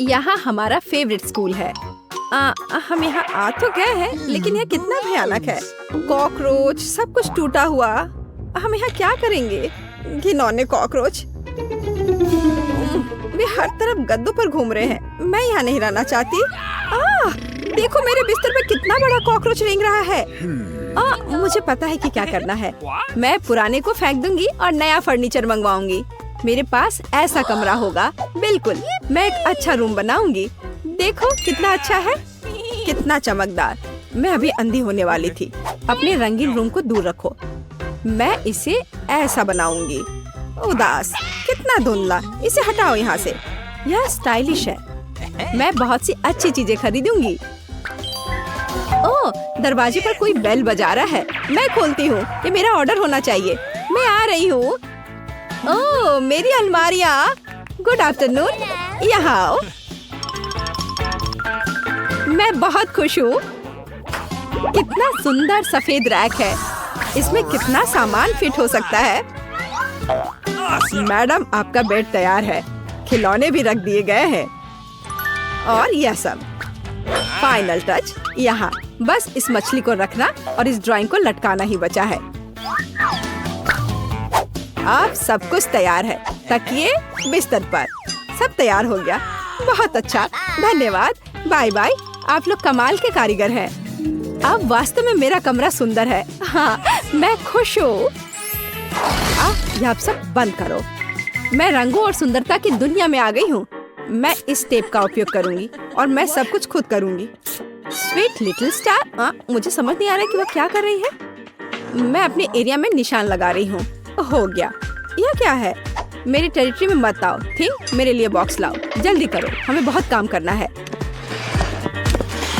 यहाँ हमारा favourite school है। हम यहाँ आ तो गए हैं, लेकिन यह कितना भयानक है। कॉकरोच, सब कुछ टूटा हुआ। हम यहाँ क्या करेंगे? घिनौने कॉकरोच, वे हर तरफ गद्दों पर घूम रहे हैं। मैं यहाँ नहीं रहना चाहती। देखो मेरे बिस्तर पे कितना बड़ा कॉकरोच रेंग रहा है। मुझे पता है कि क्या करना है। मैं पुराने को फेंक दूंगी और नया फर्नीचर मंगवाऊंगी। मेरे पास ऐसा कमरा होगा। बिल्कुल, मैं एक अच्छा रूम बनाऊंगी। देखो कितना अच्छा है, कितना चमकदार। मैं अभी अंधी होने वाली थी। अपने रंगीन रूम को दूर रखो। मैं इसे ऐसा बनाऊंगी। उदास, कितना धुंधला। इसे हटाओ यहाँ से। यह स्टाइलिश है। मैं बहुत सी अच्छी चीजें खरीदूंगी। ओह, दरवाजे पर कोई बेल बजा रहा है। मैं खोलती हूँ। ये मेरा ऑर्डर होना चाहिए। मैं आ रही हूँ। ओह, मेरी अलमारियाँ। गुड आफ्टरनून, यहाँ आओ। मैं बहुत खुश हूँ। कितना सुंदर सफेद रैक है। इसमें कितना सामान फिट हो सकता है। मैडम, आपका बेड तैयार है। खिलौने भी रख दिए गए हैं। और यह सब फाइनल टच यहाँ। बस इस मछली को रखना और इस ड्राइंग को लटकाना ही बचा है। अब सब कुछ तैयार है। तकिए बिस्तर पर, सब तैयार हो गया। बहुत अच्छा, धन्यवाद। Bye bye. आप लोग कमाल के कारीगर हैं। अब वास्तव में मेरा कमरा सुंदर है। हाँ, मैं खुश हूँ। आप सब बंद करो। मैं रंगों और सुंदरता की दुनिया में आ गई हूँ। मैं इस टेप का उपयोग करूंगी और मैं सब कुछ खुद करूंगी। Sweet little star. मुझे समझ नहीं आ रहा कि वो क्या कर रही है। मैं अपने एरिया में निशान लगा रही हूँ। हो गया। यह क्या है? मेरी टेरिटरी में मत आओ। ठीक, मेरे लिए बॉक्स लाओ। जल्दी करो, हमें बहुत काम करना है।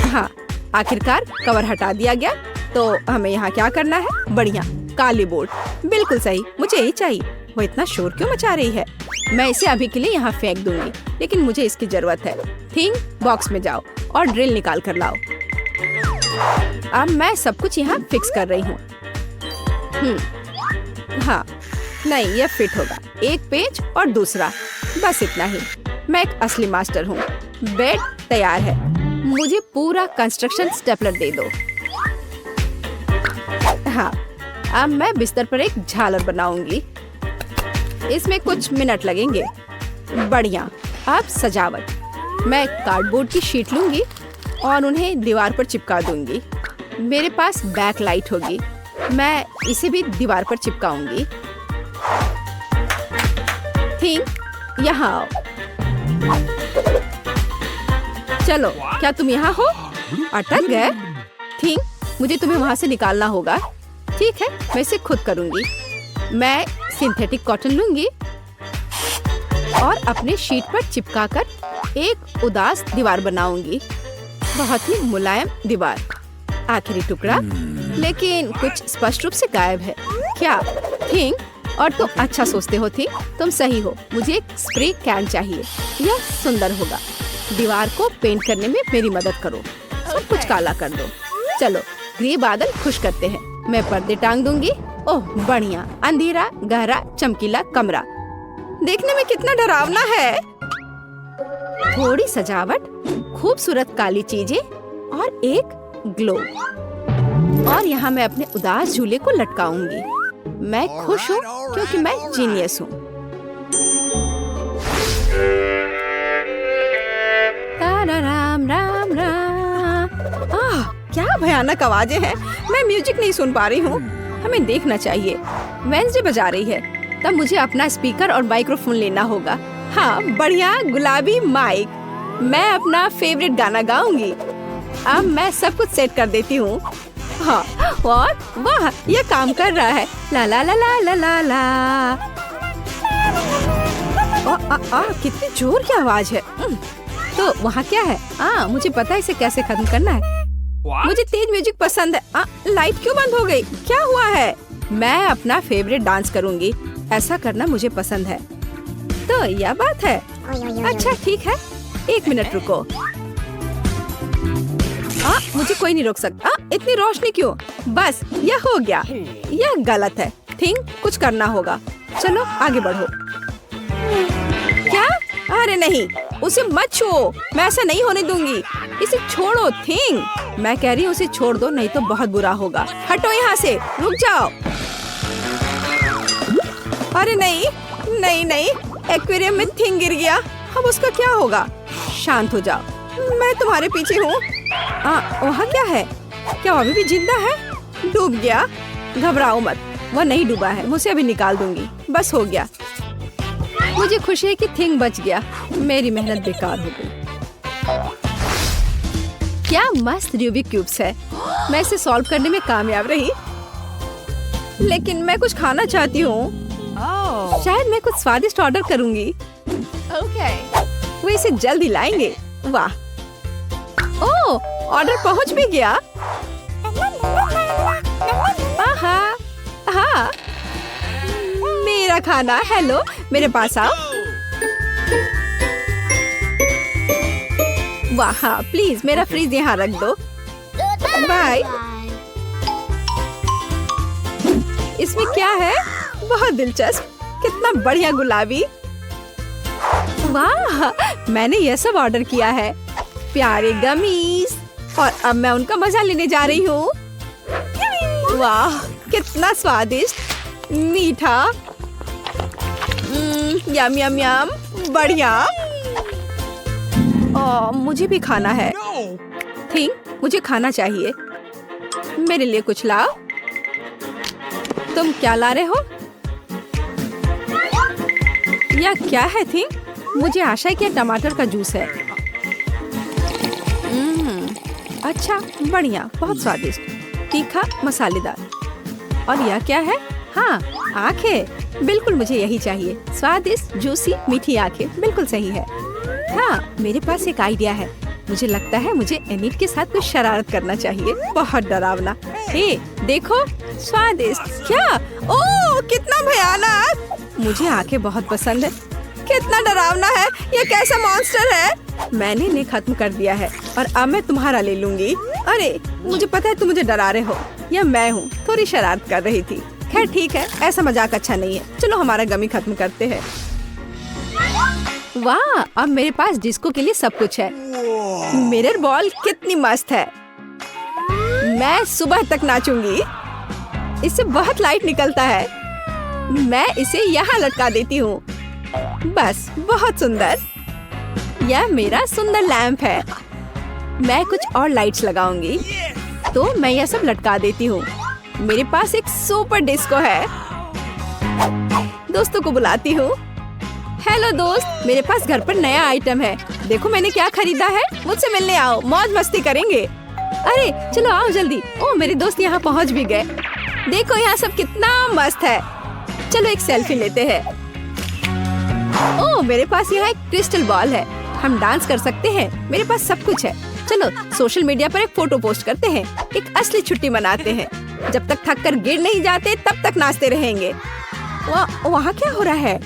हाँ, आखिरकार कवर हटा दिया गया। तो हमें यहाँ क्या करना है? बढ़िया, काली बोर्ड। बिल्कुल सही, मुझे यही चाहिए। वो इतना शोर क्यों मचा रही है? मैं इसे अभी के लिए यहाँ फेंक दूंगी, लेकिन मुझे इसकी जरूरत है। थिंग बॉक्स में जाओ और ड्रिल निकाल कर लाओ। अब मैं सब कुछ यहाँ फिक्स कर रही हूँ। हाँ, नहीं, यह फिट होगा। एक पेज और दूसरा, बस इतना ही। मैं एक असली मास्टर हूँ। बेड तैयार है। मुझे पूरा कंस्ट्रक्शन स्टेपलर दे दो। हाँ, अब मैं बिस्तर पर एक झालर बनाऊंगी। इसमें कुछ मिनट लगेंगे। बढ़िया। अब सजावट। मैं कार्डबोर्ड की शीट लूंगी और उन्हें दीवार पर चिपका दूंगी। मेरे पास बैक लाइट होगी। मैं इसे भी दीवार पर चिपकाऊंगी। थिंक, यहाँ आओ। चलो, क्या तुम यहाँ हो? अटक गए? थिंक, मुझे तुम्हें वहाँ से निकालना होगा। ठीक है, मैं इसे खुद करूंगी। मैं सिंथेटिक कॉटन लूंगी और अपने शीट पर चिपकाकर एक उदास दीवार बनाऊंगी। बहुत ही मुलायम दीवार। आखिरी टुकड़ा, लेकिन कुछ स्पष्ट रूप से गायब है। क्या? थिंक, और तुम अच्छा सोचते हो। थी, तुम सही हो। मुझे एक स्प्रे कैन चाहिए। यह सुंदर होगा। दीवार को पेंट करने में मेरी मदद करो। सब कुछ काला कर दो। चलो, ग्रे बादल खुश करते हैं। मैं पर्दे टांग दूंगी। ओह, बढ़िया। अंधेरा, गहरा, चमकीला कमरा। देखने में कितना डरावना है। थोड़ी सजावट, खूबसूरत काली चीजें और एक ग्लो। और यहाँ मैं अपने उदास झूले को लटकाऊंगी। मैं खुश हूँ क्योंकि मैं जीनियस हूँ। राम राम राम। क्या भयानक आवाजें हैं। मैं म्यूजिक नहीं सुन पा रही हूँ। हमें देखना चाहिए। वेंसडे बजा रही है, तब मुझे अपना स्पीकर और माइक्रोफोन लेना होगा। हाँ, बढ़िया, गुलाबी माइक। मैं अपना फेवरेट गाना गाऊंगी। अब मैं सब कुछ सेट कर देती हूँ। हाँ, और वाह, ये काम कर रहा है। ला ला ला ला ला ला ला। कितनी जोर की आवाज है। तो वहाँ क्या है? मुझे पता है इसे कैसे खत्म करना है। मुझे तेज म्यूजिक पसंद है। लाइट क्यों बंद हो गई? क्या हुआ है? मैं अपना फेवरेट डांस करूंगी। ऐसा करना मुझे पसंद है। तो यह बात है। अच्छा, ठीक है, 1 मिनट रुको। मुझे कोई नहीं रोक सकता। इतनी रोशनी क्यों? बस, यह हो गया। यह गलत है। थिंक, कुछ करना होगा। चलो आगे बढ़ो। क्या? अरे नहीं, उसे मत छुओ, मैं ऐसा नहीं होने दूंगी। इसे छोड़ो थिंग, मैं कह रही हूँ उसे छोड़ दो, नहीं तो बहुत बुरा होगा। हटो यहाँ से, रुक जाओ। अरे नहीं नहीं नहीं, एक्वेरियम में थिंग गिर गया, अब उसका क्या होगा? शांत हो जाओ, मैं तुम्हारे पीछे हूँ। वहाँ क्या है? क्या वो अभी भी जिंदा है? डूब गया? घबराओ मत, वो नहीं डूबा है, मुझे अभी निकाल दूंगी। बस हो गया। मुझे खुशी है कि थिंग बच गया, मेरी मेहनत बेकार हो गई। क्या मस्त रूबिक क्यूब्स है, मैं इसे सॉल्व करने में कामयाब रही। लेकिन मैं कुछ खाना चाहती हूँ। शायद मैं कुछ स्वादिष्ट ऑर्डर करूंगी। वो इसे जल्दी लाएंगे। वाह, ओह, ऑर्डर पहुंच भी गया। हाँ, मेरा खाना। हेलो, मेरे पास आओ। वाह, हाँ, प्लीज मेरा फ्रिज यहाँ रख दो। बाय। इसमें क्या है? बहुत दिलचस्प, कितना बढ़िया गुलाबी। वाह, मैंने यह सब ऑर्डर किया है, प्यारे गमीज, और अब मैं उनका मजा लेने जा रही हूँ। वाह, कितना स्वादिष्ट, मीठा, यम यम यम, बढ़िया। मुझे भी खाना है। थिंग, मुझे खाना चाहिए। मेरे लिए कुछ लाओ। तुम क्या ला रहे हो? यह क्या है थिंग? मुझे आशा है कि टमाटर का जूस है। अच्छा, बढ़िया, बहुत स्वादिष्ट, तीखा, मसालेदार। और यह क्या है? हाँ, आंखें, बिल्कुल मुझे यही चाहिए। स्वादिष्ट, जूसी, मीठी आंखें, बिल्कुल सही है। हाँ, मेरे पास एक आइडिया है। मुझे लगता है मुझे एनिट के साथ कुछ शरारत करना चाहिए। बहुत डरावना। हे, देखो, स्वादिष्ट। क्या? ओह, कितना भयानक। मुझे आंखें बहुत पसंद है। कितना डरावना है, ये कैसा मॉन्स्टर है? मैंने इन्हें खत्म कर दिया है और अब मैं तुम्हारा ले लूंगी। अरे, मुझे पता है तुम मुझे डरा रहे हो। यह मैं हूँ, थोड़ी शरारत कर रही थी। खैर ठीक है, ऐसा मजाक अच्छा नहीं है। चलो हमारा गमी खत्म करते हैं। वाह, अब मेरे पास डिस्को के लिए सब कुछ है। मिरर बॉल कितनी मस्त है, मैं सुबह तक नाचूंगी। इससे बहुत लाइट निकलता है। मैं इसे यहाँ लटका देती हूँ। बस, बहुत सुंदर। यह मेरा सुंदर लैंप है। मैं कुछ और लाइट्स लगाऊंगी, तो मैं यह सब लटका देती हूँ। मेरे पास एक सुपर डिस्को है। दोस्तों को बुलाती हूँ। हेलो दोस्त, मेरे पास घर पर नया आइटम है। देखो मैंने क्या खरीदा है। मुझसे मिलने आओ, मौज मस्ती करेंगे। अरे चलो आओ जल्दी। ओह, मेरे दोस्त यहाँ पहुँच भी गए। देखो यहाँ सब कितना मस्त है। चलो एक सेल्फी लेते हैं। ओह, मेरे पास यहाँ एक क्रिस्टल बॉल है, हम डांस कर सकते हैं। मेरे पास सब कुछ है। चलो सोशल मीडिया पर एक फोटो पोस्ट करते हैं, एक असली छुट्टी मनाते हैं। जब तक थक कर गिर नहीं जाते तब तक नाचते रहेंगे। वहाँ क्या हो रहा है?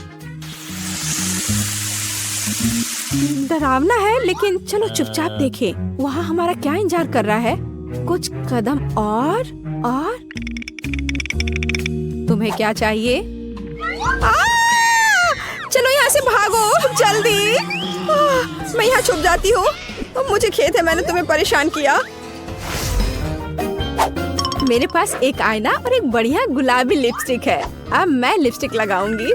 डरावना है, लेकिन चलो चुपचाप देखें। वहाँ हमारा क्या इंतजार कर रहा है? कुछ कदम और तुम्हें क्या चाहिए? चलो यहाँ से भागो जल्दी। मैं यहाँ छुप जाती हूँ। मुझे खेद है मैंने तुम्हें परेशान किया। मेरे पास एक आईना और एक बढ़िया गुलाबी लिपस्टिक है। अब मैं लिपस्टिक लगाऊंगी।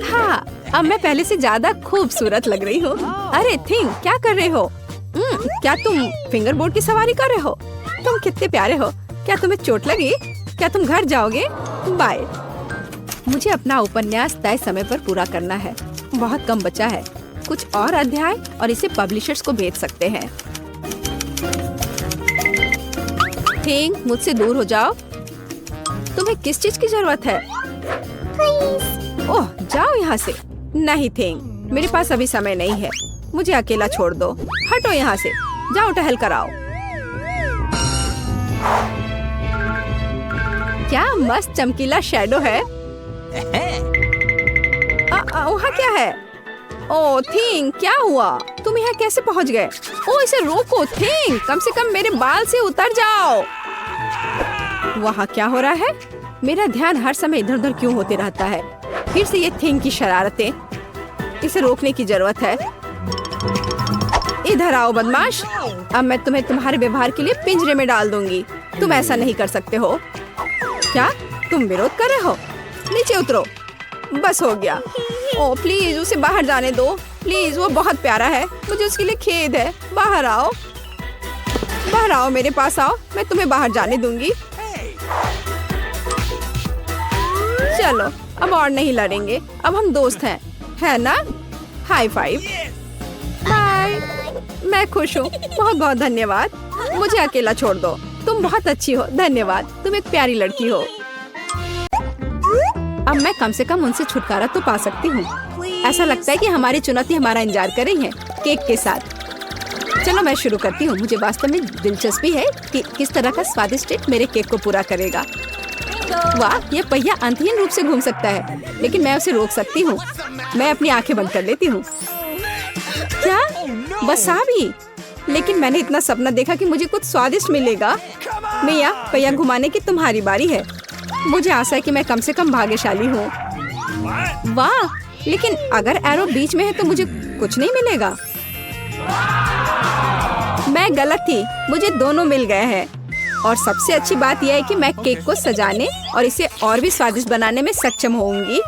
हाँ, अब मैं पहले से ज्यादा खूबसूरत लग रही हूँ। अरे थिंग, क्या कर रहे हो? क्या तुम फिंगर बोर्ड की सवारी कर रहे हो? तुम कितने प्यारे हो। क्या तुम्हें चोट लगी? क्या तुम घर जाओगे? बाय। मुझे अपना उपन्यास तय समय पर पूरा करना है। बहुत कम बचा है। कुछ और अध्याय और इसे पब्लिशर्स को बेच सकते हैं। थिंग, मुझसे दूर हो जाओ। तुम्हें किस चीज की जरूरत है? ओह, जाओ यहाँ से। नहीं थिंग, मेरे पास अभी समय नहीं है। मुझे अकेला छोड़ दो। हटो यहाँ से, जाओ टहल कर आओ। क्या मस्त चमकीला शैडो है। वहाँ क्या है? ओह थिंग, क्या हुआ? तुम यहाँ कैसे पहुँच गए? ओह, इसे रोको थिंग, कम से कम मेरे बाल से उतर जाओ। वहाँ क्या हो रहा है? मेरा ध्यान हर समय इधर उधर क्यों होते रहता है? फिर से ये थिंग की शरारतें। इसे रोकने की जरूरत है। इधर आओ बदमाश। अब मैं तुम्हें तुम्हारे व्यवहार के लिए पिंजरे में डाल दूंगी। तुम ऐसा नहीं कर सकते हो। क्या तुम विरोध कर रहे हो? नीचे उतरो। बस हो गया। ओ प्लीज उसे बाहर जाने दो प्लीज, वो बहुत प्यारा है। मुझे उसके लिए खेद है। बाहर आओ, बाहर आओ, मेरे पास आओ। मैं तुम्हें बाहर जाने दूंगी। चलो अब और नहीं लड़ेंगे, अब हम दोस्त हैं, है ना? High five. बाय। मैं खुश हूँ। बहुत बहुत धन्यवाद। मुझे अकेला छोड़ दो। तुम बहुत अच्छी हो। धन्यवाद। तुम एक प्यारी लड़की हो। अब मैं कम से कम उनसे छुटकारा तो पा सकती हूँ। ऐसा लगता है कि हमारी चुनौती हमारा इंतजार कर रही है केक के साथ। चलो मैं शुरू करती हूँ। मुझे वास्तव में दिलचस्पी है कि किस तरह का स्वादिष्ट केक मेरे केक को पूरा करेगा। वाह, ये पहिया अंतहीन रूप से घूम सकता है, लेकिन मैं उसे रोक सकती हूँ। मैं अपनी आंखें बंद कर लेती हूँ। क्या वसाबी? लेकिन मैंने इतना सपना देखा कि मुझे कुछ स्वादिष्ट मिलेगा। मिया, पहिया घुमाने की तुम्हारी बारी है। मुझे आशा है कि मैं कम से कम भाग्यशाली हूँ। वाह, लेकिन अगर एरो बीच में है तो मुझे कुछ नहीं मिलेगा। मैं गलत थी, मुझे दोनों मिल गए हैं। और सबसे अच्छी बात यह है कि मैं केक को सजाने और इसे और भी स्वादिष्ट बनाने में सक्षम होंगी।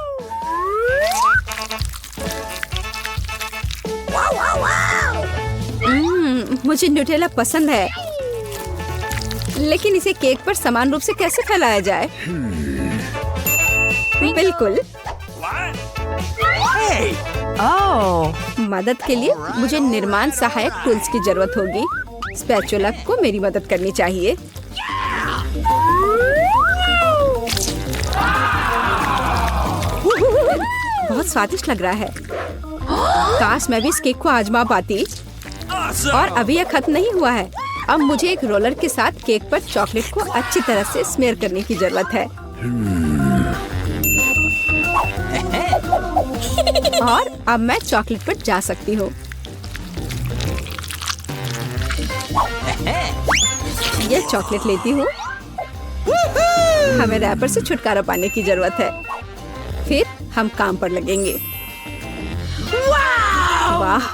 मुझे न्यूटेला पसंद है, लेकिन इसे केक पर समान रूप से कैसे फैलाया जाए? बिल्कुल। मदद के लिए मुझे निर्माण सहायक टूल्स की जरूरत होगी। स्पैचुला को मेरी मदद करनी चाहिए। बहुत स्वादिष्ट लग रहा है। काश मैं भी इस केक को आजमा पाती। और अभी यह खत्म नहीं हुआ है। अब मुझे एक रोलर के साथ केक पर चॉकलेट को अच्छी तरह से स्मेयर करने की जरूरत है। और अब मैं चॉकलेट पर जा सकती हूँ। यह चॉकलेट लेती हूँ। हमें रैपर से छुटकारा पाने की जरूरत है। फिर हम काम पर लगेंगे। वाह,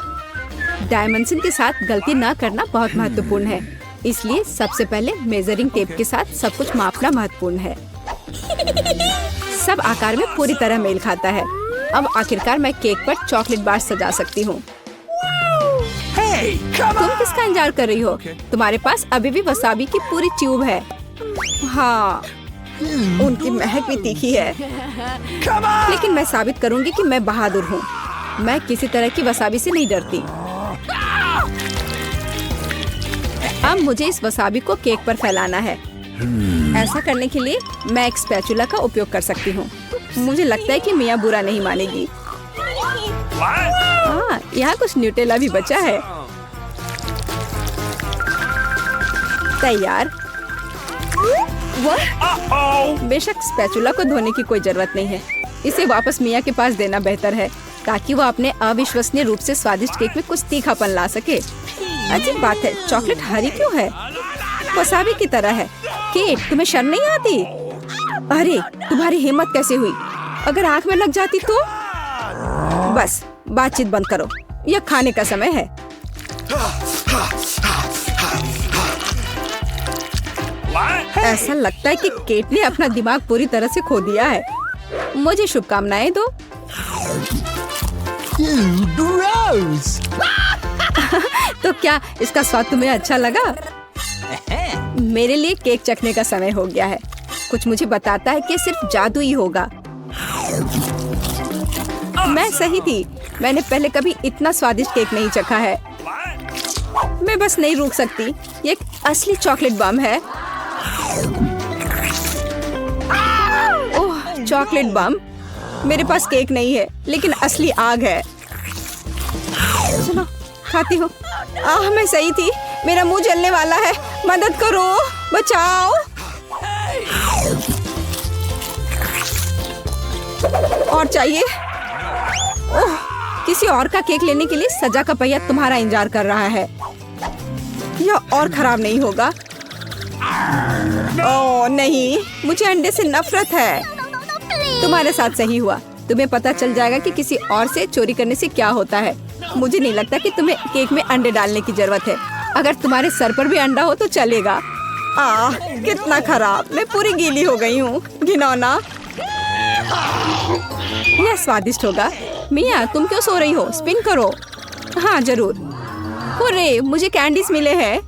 डायमेंशन के साथ गलती ना करना बहुत महत्वपूर्ण है। इसलिए सबसे पहले मेजरिंग टेप के साथ सब कुछ मापना महत्वपूर्ण है। सब आकार में पूरी तरह मेल खाता है। अब आखिरकार मैं केक पर चॉकलेट बार सजा सकती हूँ। तुम किसका इंतजार कर रही हो? तुम्हारे पास अभी भी वसाबी की पूरी ट्यूब है। हाँ, उनकी महक भी तीखी है। लेकिन मैं साबित करूंगी कि मैं बहादुर हूँ। मैं किसी तरह की वसाबी से नहीं डरती। अब मुझे इस वसाबी को केक पर फैलाना है। ऐसा करने के लिए मैं एक स्पैचुला का उपयोग कर सकती हूँ। मुझे लगता है कि मिया बुरा नहीं मानेगी। हाँ, यहाँ कुछ न्यूटेला भी बचा है। तैयार। बेशक स्पैचुला को धोने की कोई जरूरत नहीं है। इसे वापस मिया के पास देना बेहतर है, ताकि वो अपने अविश्वसनीय रूप से स्वादिष्ट केक में कुछ तीखापन ला सके। अजीब बात है, चॉकलेट हरी क्यों है? वसाबी की तरह है। केट, तुम्हें शर्म नहीं आती? अरे, तुम्हारी हिम्मत कैसे हुई? अगर आंख में लग जाती तो? बस बातचीत बंद करो, यह खाने का समय है। ऐसा लगता है कि केट ने अपना दिमाग पूरी तरह से खो दिया है। मुझे शुभकामनाएं दो। तो क्या इसका स्वाद तुम्हें अच्छा लगा? मेरे लिए केक चखने का समय हो गया है। कुछ मुझे बताता है कि सिर्फ जादू ही होगा। मैं सही थी। मैंने पहले कभी इतना स्वादिष्ट केक नहीं चखा है। मैं बस नहीं रुक सकती। ये एक असली चॉकलेट बम है। ओह, चॉकलेट बम। मेरे पास केक नहीं है, लेकिन असली आग है। चलो खाती हूँ। मैं सही थी। मेरा मुंह जलने वाला है। मदद करो, बचाओ। और चाहिए? ओह, किसी और का केक लेने के लिए सजा का पहिया तुम्हारा इंतजार कर रहा है। यह और खराब नहीं होगा। ओह नहीं, मुझे अंडे से नफरत है। तुम्हारे साथ सही हुआ। तुम्हें पता चल जाएगा कि किसी और से चोरी करने से क्या होता है। मुझे नहीं लगता कि तुम्हें केक में अंडे डालने की जरूरत है। अगर तुम्हारे सर पर भी अंडा हो तो चलेगा। कितना खराब, मैं पूरी गीली हो गई हूँ। घिनौना। यह स्वादिष्ट होगा। मिया, तुम क्यों सो रही हो? स्पिन करो। हाँ जरूर। अरे मुझे कैंडीज मिले हैं।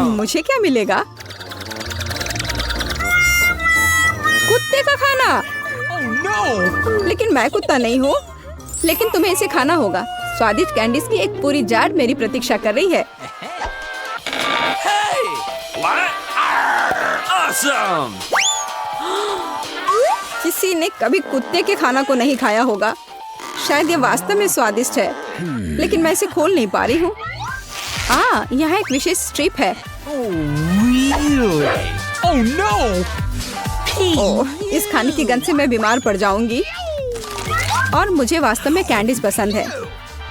मुझे क्या मिलेगा? कुत्ते का खाना। लेकिन मैं कुत्ता नहीं हूँ। लेकिन तुम्हें इसे खाना होगा। स्वादिष्ट कैंडीज की एक पूरी जार मेरी प्रतीक्षा कर रही है। किसी ने कभी कुत्ते के खाना को नहीं खाया होगा। शायद ये वास्तव में स्वादिष्ट है, लेकिन मैं इसे खोल नहीं पा रही हूँ। यहाँ एक विशेष स्ट्रिप है। इस खाने की गंध से मैं बीमार पड़ जाऊंगी। और मुझे वास्तव में कैंडीज पसंद है।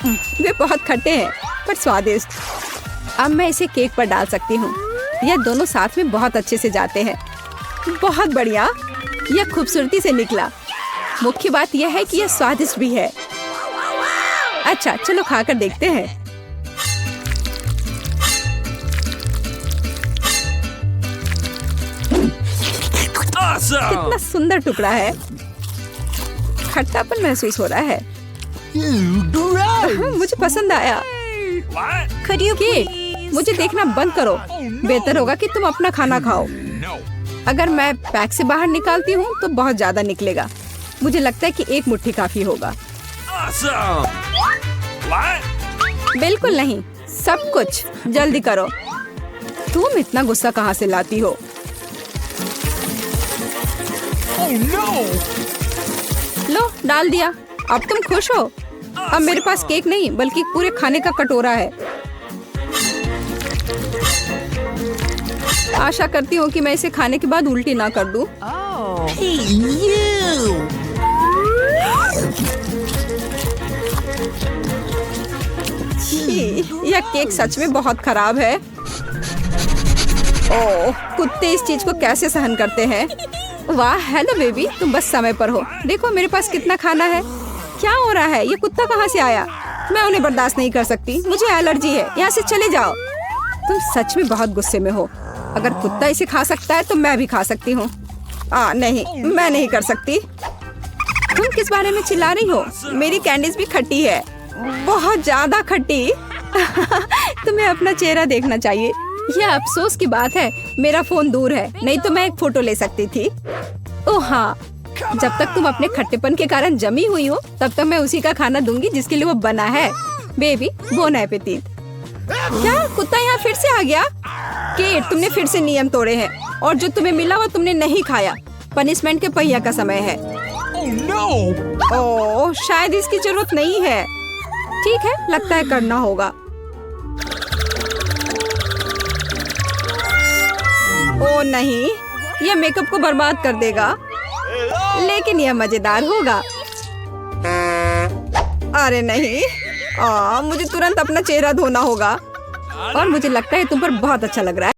वे बहुत खट्टे हैं पर स्वादिष्ट। अब मैं इसे केक पर डाल सकती हूँ। यह दोनों साथ में बहुत अच्छे से जाते हैं। बहुत बढ़िया, यह खूबसूरती से निकला। मुख्य बात यह है कि यह स्वादिष्ट भी है। अच्छा चलो खाकर देखते हैं। कितना सुंदर टुकड़ा है। खट्टापन महसूस हो रहा है। मुझे पसंद आया। केक, मुझे देखना बंद करो। बेहतर होगा कि तुम अपना खाना खाओ। अगर मैं पैक से बाहर निकालती हूँ तो बहुत ज्यादा निकलेगा। मुझे लगता है कि एक मुट्ठी काफी होगा। बिल्कुल नहीं, सब कुछ जल्दी करो। तुम इतना गुस्सा कहाँ से लाती हो? लो, डाल दिया। अब तुम खुश हो? अब मेरे पास केक नहीं बल्कि पूरे खाने का कटोरा है। आशा करती हूँ कि मैं इसे खाने के बाद उल्टी ना कर दूं। यह केक सच में बहुत खराब है। ओह, कुत्ते इस चीज को कैसे सहन करते हैं? वाह, हेलो बेबी, तुम बस समय पर हो। देखो मेरे पास कितना खाना है। क्या हो रहा है? ये कुत्ता कहाँ से आया? मैं उन्हें बर्दाश्त नहीं कर सकती। मुझे एलर्जी है। यहाँ से चले जाओ। तुम सच में बहुत गुस्से में हो। अगर कुत्ता इसे खा सकता है तो मैं भी खा सकती हूँ। नहीं, मैं नहीं कर सकती। तुम किस बारे में चिल्ला रही हो? मेरी कैंडीज भी खट्टी है, बहुत ज्यादा खट्टी। तुम्हें अपना चेहरा देखना चाहिए। यह अफसोस की बात है, मेरा फोन दूर है, नहीं तो मैं एक फोटो ले सकती थी। ओह हाँ, जब तक तुम अपने खट्टेपन के कारण जमी हुई हो तब तक मैं उसी का खाना दूंगी जिसके लिए वो बना है। Baby, bon appetit. क्या कुत्ता यहाँ फिर से आ गया? केट, तुमने फिर से नियम तोड़े हैं और जो तुम्हें मिला वो तुमने नहीं खाया। पनिशमेंट के पहिया का समय है। ओह, शायद इसकी जरूरत नहीं है। ठीक है, लगता है करना होगा। ओह नहीं, यह मेकअप को बर्बाद कर देगा, लेकिन यह मजेदार होगा। अरे नहीं, मुझे तुरंत अपना चेहरा धोना होगा। और मुझे लगता है तुम पर बहुत अच्छा लग रहा है।